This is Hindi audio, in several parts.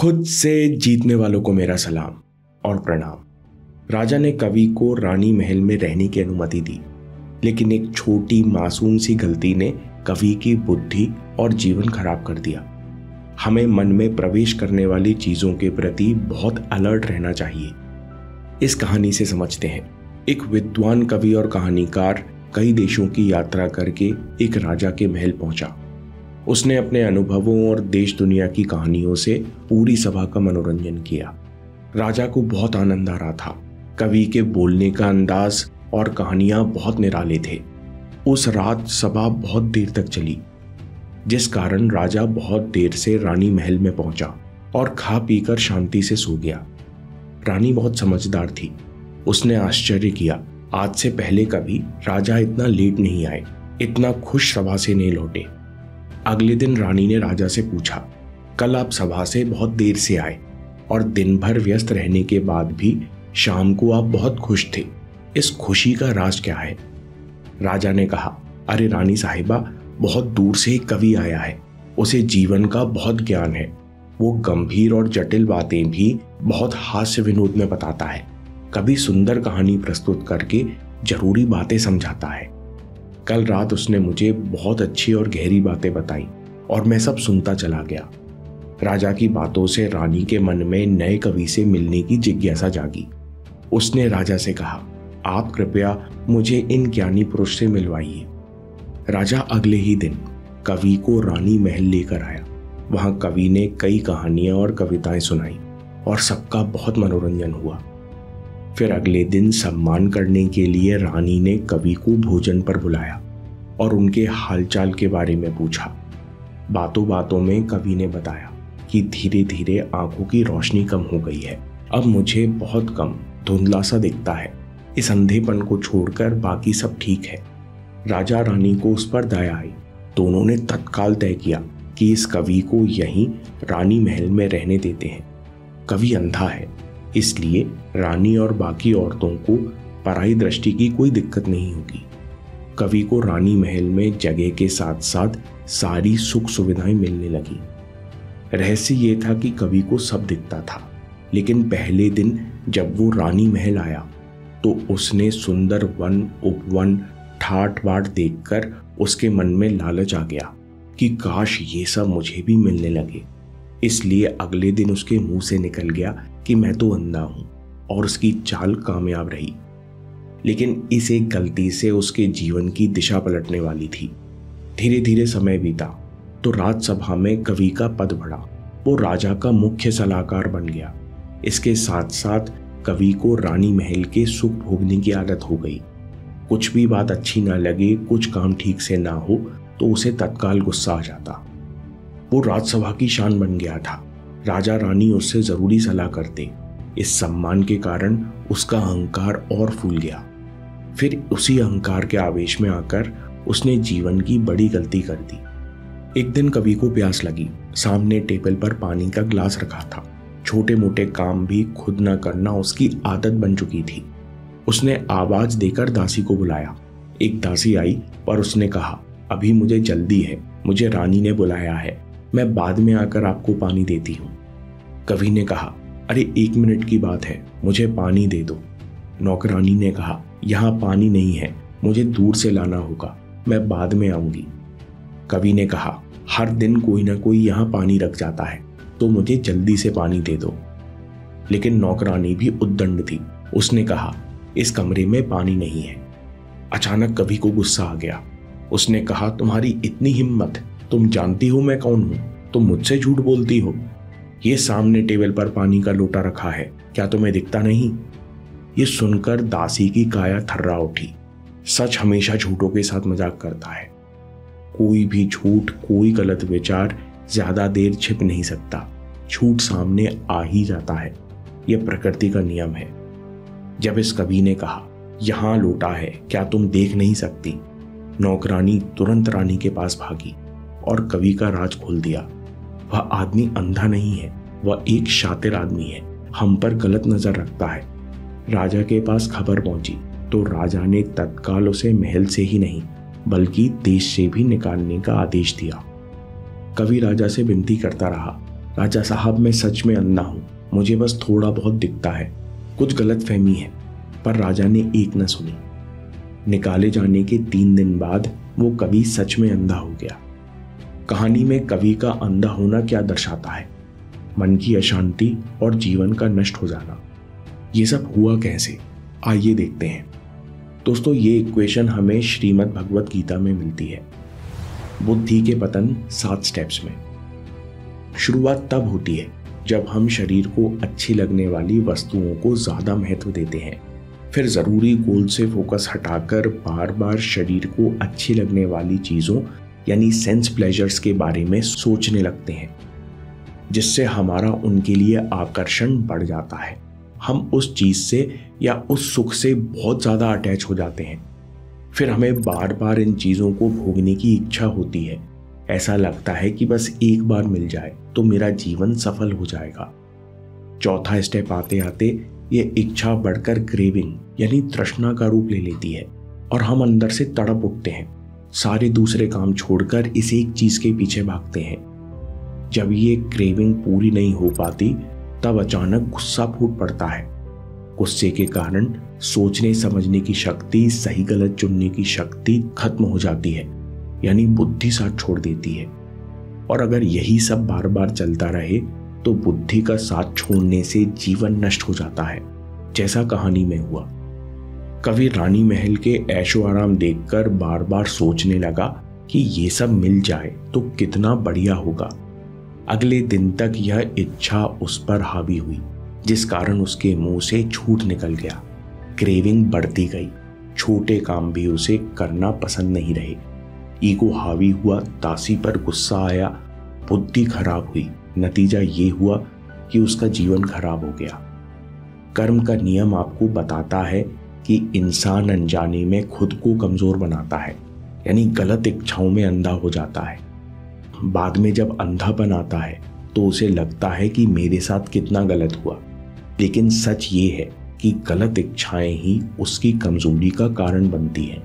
खुद से जीतने वालों को मेरा सलाम और प्रणाम। राजा ने कवि को रानी महल में रहने की अनुमति दी, लेकिन एक छोटी मासूम सी गलती ने कवि की बुद्धि और जीवन खराब कर दिया। हमें मन में प्रवेश करने वाली चीजों के प्रति बहुत अलर्ट रहना चाहिए। इस कहानी से समझते हैं, एक विद्वान कवि और कहानीकार कई देशों की यात्रा करके एक राजा के महल पहुंचा। उसने अपने अनुभवों और देश दुनिया की कहानियों से पूरी सभा का मनोरंजन किया। राजा को बहुत आनंद आ रहा था। कवि के बोलने का अंदाज और कहानियां बहुत निराले थे। उस रात सभा बहुत देर तक चली, जिस कारण राजा बहुत देर से रानी महल में पहुंचा और खा पीकर शांति से सो गया। रानी बहुत समझदार थी। उसने आश्चर्य किया, आज से पहले कभी राजा इतना लेट नहीं आए, इतना खुश सभा से नहीं लौटे। अगले दिन रानी ने राजा से पूछा, कल आप सभा से बहुत देर से आए और दिन भर व्यस्त रहने के बाद भी शाम को आप बहुत खुश थे। इस खुशी का राज क्या है? राजा ने कहा, अरे रानी साहिबा, बहुत दूर से एक कवि आया है। उसे जीवन का बहुत ज्ञान है। वो गंभीर और जटिल बातें भी बहुत हास्य विनोद में बताता है। कभी सुंदर कहानी प्रस्तुत करके जरूरी बातें समझाता है। कल रात उसने मुझे बहुत अच्छी और गहरी बातें बताई और मैं सब सुनता चला गया। राजा की बातों से रानी के मन में नए कवि से मिलने की जिज्ञासा जागी। उसने राजा से कहा, आप कृपया मुझे इन ज्ञानी पुरुष से मिलवाइए। राजा अगले ही दिन कवि को रानी महल लेकर आया। वहां कवि ने कई कहानियां और कविताएं सुनाई और सबका बहुत मनोरंजन हुआ। फिर अगले दिन सम्मान करने के लिए रानी ने कवि को भोजन पर बुलाया और उनके हालचाल के बारे में पूछा। बातों बातों में कवि ने बताया कि धीरे धीरे आंखों की रोशनी कम हो गई है। अब मुझे बहुत कम धुंधला सा दिखता है। इस अंधेपन को छोड़कर बाकी सब ठीक है। राजा रानी को उस पर दया आई। दोनों ने तत्काल तय किया कि इस कवि को यहीं रानी महल में रहने देते हैं। कवि अंधा है, इसलिए रानी और बाकी औरतों को पराई दृष्टि की कोई दिक्कत नहीं होगी। कवि को रानी महल में जगह के साथ साथ सारी सुख सुविधाएं मिलने लगी। रहस्य ये था कि कवि को सब दिखता था, लेकिन पहले दिन जब वो रानी महल आया तो उसने सुंदर वन उपवन ठाट बाट देखकर उसके मन में लालच आ गया कि काश ये सब मुझे भी मिलने लगे। इसलिए अगले दिन उसके मुंह से निकल गया कि मैं तो अंधा हूं, और उसकी चाल कामयाब रही। लेकिन इस एक गलती से उसके जीवन की दिशा पलटने वाली थी। धीरे धीरे समय बीता तो राजसभा में कवि का पद बढ़ा। वो राजा का मुख्य सलाहकार बन गया। इसके साथ साथ कवि को रानी महल के सुख भोगने की आदत हो गई। कुछ भी बात अच्छी ना लगे, कुछ काम ठीक से ना हो तो उसे तत्काल गुस्सा आ जाता। वो राजसभा की शान बन गया था। राजा रानी उससे जरूरी सलाह करते। इस सम्मान के कारण उसका अहंकार और फूल गया। फिर उसी अहंकार के आवेश में आकर उसने जीवन की बड़ी गलती कर दी। एक दिन कवि को प्यास लगी। सामने टेबल पर पानी का ग्लास रखा था। छोटे मोटे काम भी खुद न करना उसकी आदत बन चुकी थी। उसने आवाज देकर दासी को बुलाया। एक दासी आई पर उसने कहा, अभी मुझे जल्दी है, मुझे रानी ने बुलाया है, मैं बाद में आकर आपको पानी देती हूँ। कवि ने कहा, अरे 1 मिनट की बात है, मुझे पानी दे दो। नौकरानी ने कहा, यहाँ पानी नहीं है, मुझे दूर से लाना होगा, मैं बाद में आऊंगी। कवि ने कहा, हर दिन कोई ना कोई यहाँ पानी रख जाता है, तो मुझे जल्दी से पानी दे दो। लेकिन नौकरानी भी उद्दंड थी। उसने कहा, इस कमरे में पानी नहीं है। अचानक कवि को गुस्सा आ गया। उसने कहा, तुम्हारी इतनी हिम्मत, तुम जानती हो मैं कौन हूं, तुम मुझसे झूठ बोलती हो। ये सामने टेबल पर पानी का लोटा रखा है, क्या तुम्हें दिखता नहीं? ये सुनकर दासी की काया थर्रा उठी। सच हमेशा झूठों के साथ मजाक करता है। कोई भी झूठ, कोई गलत विचार ज्यादा देर छिप नहीं सकता। झूठ सामने आ ही जाता है। यह प्रकृति का नियम है। जब इस कवि ने कहा, यहां लोटा है, क्या तुम देख नहीं सकती? नौकरानी तुरंत रानी के पास भागी और कवि का राज खोल दिया। वह आदमी अंधा नहीं है, वह एक शातिर आदमी है, हम पर गलत नजर रखता है। राजा के पास खबर पहुंची तो राजा ने तत्काल उसे महल से ही नहीं बल्कि देश से भी निकालने का आदेश दिया। कवि राजा से विनती करता रहा, राजा साहब, मैं सच में अंधा हूँ, मुझे बस थोड़ा बहुत दिखता है, कुछ गलतफहमी है। पर राजा ने एक न सुनी। निकाले जाने के 3 दिन बाद वो कवि सच में अंधा हो गया। कहानी में कवि का अंधा होना क्या दर्शाता है? मन की अशांति और जीवन का नष्ट हो जाना। ये सब हुआ कैसे, आइए देखते हैं। दोस्तों, ये इक्वेशन हमें श्रीमद् भगवत गीता में मिलती है। बुद्धि के पतन 7 स्टेप्स में। शुरुआत तब होती है जब हम शरीर को अच्छी लगने वाली वस्तुओं को ज्यादा महत्व देते हैं, फिर जरूरी गोल से फोकस हटाकर बार बार शरीर को अच्छी लगने वाली चीजों यानी सेंस प्लेजर्स के बारे में सोचने लगते हैं, जिससे हमारा उनके लिए आकर्षण बढ़ जाता है। हम उस चीज से या उस सुख से बहुत ज्यादा अटैच हो जाते हैं। फिर हमें बार बार इन चीजों को भोगने की इच्छा होती है। ऐसा लगता है कि बस एक बार मिल जाए तो मेरा जीवन सफल हो जाएगा। चौथा स्टेप आते आते ये इच्छा बढ़कर क्रेविंग यानी तृष्णा का रूप ले लेती है और हम अंदर से तड़प उठते हैं। सारे दूसरे काम छोड़कर इस एक चीज के पीछे भागते हैं। जब ये क्रेविंग पूरी नहीं हो पाती तब अचानक गुस्सा फूट पड़ता है। गुस्से के कारण सोचने समझने की शक्ति, सही गलत चुनने की शक्ति खत्म हो जाती है, यानी बुद्धि साथ छोड़ देती है। और अगर यही सब बार बार चलता रहे तो बुद्धि का साथ छोड़ने से जीवन नष्ट हो जाता है, जैसा कहानी में हुआ। कवि रानी महल के ऐशो आराम देखकर बार बार सोचने लगा कि ये सब मिल जाए तो कितना बढ़िया होगा। अगले दिन तक यह इच्छा उस पर हावी हुई, जिस कारण उसके मुंह से झूठ निकल गया। क्रेविंग बढ़ती गई, छोटे काम भी उसे करना पसंद नहीं रहे। ईगो हावी हुआ, दासी पर गुस्सा आया, बुद्धि खराब हुई। नतीजा ये हुआ कि उसका जीवन खराब हो गया। कर्म का नियम आपको बताता है कि इंसान अनजाने में खुद को कमजोर बनाता है, यानी गलत इच्छाओं में अंधा हो जाता है। बाद में जब अंधापन आता है तो उसे लगता है कि मेरे साथ कितना गलत हुआ, लेकिन सच ये है कि गलत इच्छाएं ही उसकी कमजोरी का कारण बनती हैं।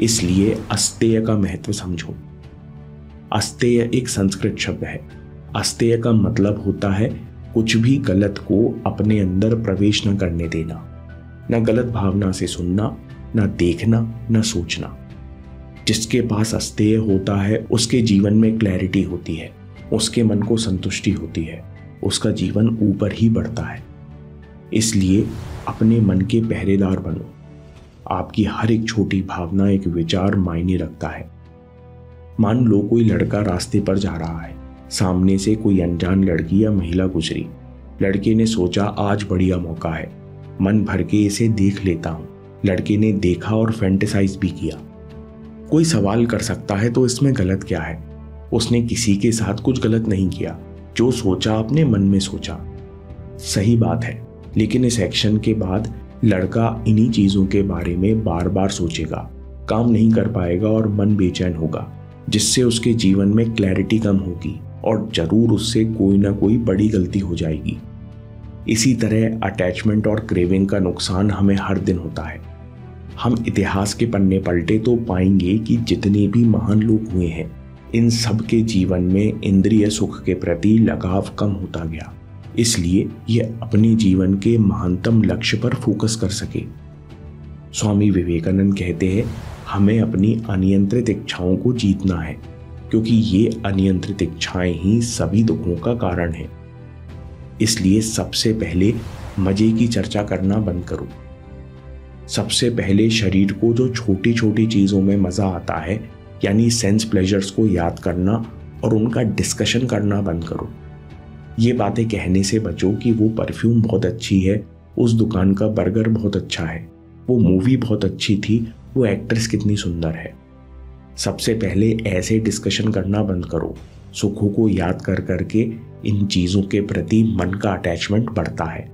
इसलिए अस्तेय का महत्व समझो। अस्तेय एक संस्कृत शब्द है। अस्तेय का मतलब होता है कुछ भी गलत को अपने अंदर प्रवेश न करने देना, न गलत भावना से सुनना, न देखना, न सोचना। जिसके पास अस्तेय होता है उसके जीवन में क्लैरिटी होती है, उसके मन को संतुष्टि होती है, उसका जीवन ऊपर ही बढ़ता है। इसलिए अपने मन के पहरेदार बनो। आपकी हर एक छोटी भावना, एक विचार मायने रखता है। मान लो कोई लड़का रास्ते पर जा रहा है, सामने से कोई अनजान लड़की या महिला गुजरी। लड़के ने सोचा आज बढ़िया मौका है, मन भर के इसे देख लेता हूं। लड़के ने देखा और फैंटेसाइज भी किया। कोई सवाल कर सकता है तो इसमें गलत क्या है? उसने किसी के साथ कुछ गलत नहीं किया, जो सोचा अपने मन में सोचा। सही बात है, लेकिन इस एक्शन के बाद लड़का इन्हीं चीजों के बारे में बार बार सोचेगा, काम नहीं कर पाएगा और मन बेचैन होगा, जिससे उसके जीवन में क्लैरिटी कम होगी और जरूर उससे कोई ना कोई बड़ी गलती हो जाएगी। इसी तरह अटैचमेंट और क्रेविंग का नुकसान हमें हर दिन होता है। हम इतिहास के पन्ने पलटे तो पाएंगे कि जितने भी महान लोग हुए हैं, इन सब के जीवन में इंद्रिय सुख के प्रति लगाव कम होता गया, इसलिए ये अपने जीवन के महानतम लक्ष्य पर फोकस कर सके। स्वामी विवेकानंद कहते हैं, हमें अपनी अनियंत्रित इच्छाओं को जीतना है, क्योंकि ये अनियंत्रित इच्छाएं ही सभी दुखों का कारण है। इसलिए सबसे पहले मजे की चर्चा करना बंद करो। सबसे पहले शरीर को जो छोटी छोटी चीजों में मजा आता है, यानी सेंस प्लेजर्स को याद करना और उनका डिस्कशन करना बंद करो। ये बातें कहने से बचो कि वो परफ्यूम बहुत अच्छी है, उस दुकान का बर्गर बहुत अच्छा है, वो मूवी बहुत अच्छी थी, वो एक्ट्रेस कितनी सुंदर है। सबसे पहले ऐसे डिस्कशन करना बंद करो। सुखों को याद कर करके इन चीजों के प्रति मन का अटैचमेंट बढ़ता है।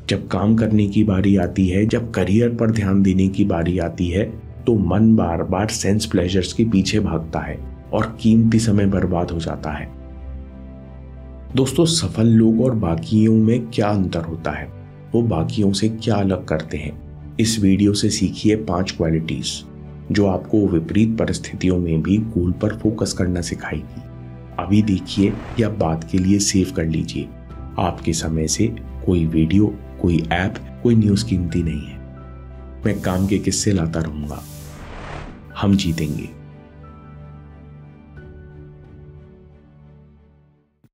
जब काम करने की बारी आती है, जब करियर पर ध्यान देने की बारी आती है, तो मन बार बार सेंस प्लेजर्स के पीछे भागता है और कीमती समय बर्बाद हो जाता है। दोस्तों, सफल लोग और बाकियों में क्या अंतर होता है, वो बाकियों से क्या अलग करते हैं, इस वीडियो से सीखिए 5 क्वालिटीज जो आपको विपरीत परिस्थितियों में भी गोल पर फोकस करना सिखाएगी। अभी देखिए या बाद के लिए सेव कर लीजिए। आपके समय से कोई वीडियो, कोई ऐप, कोई न्यूज़ कीमती नहीं है। मैं काम के किस्से लाता रहूंगा। हम जीतेंगे।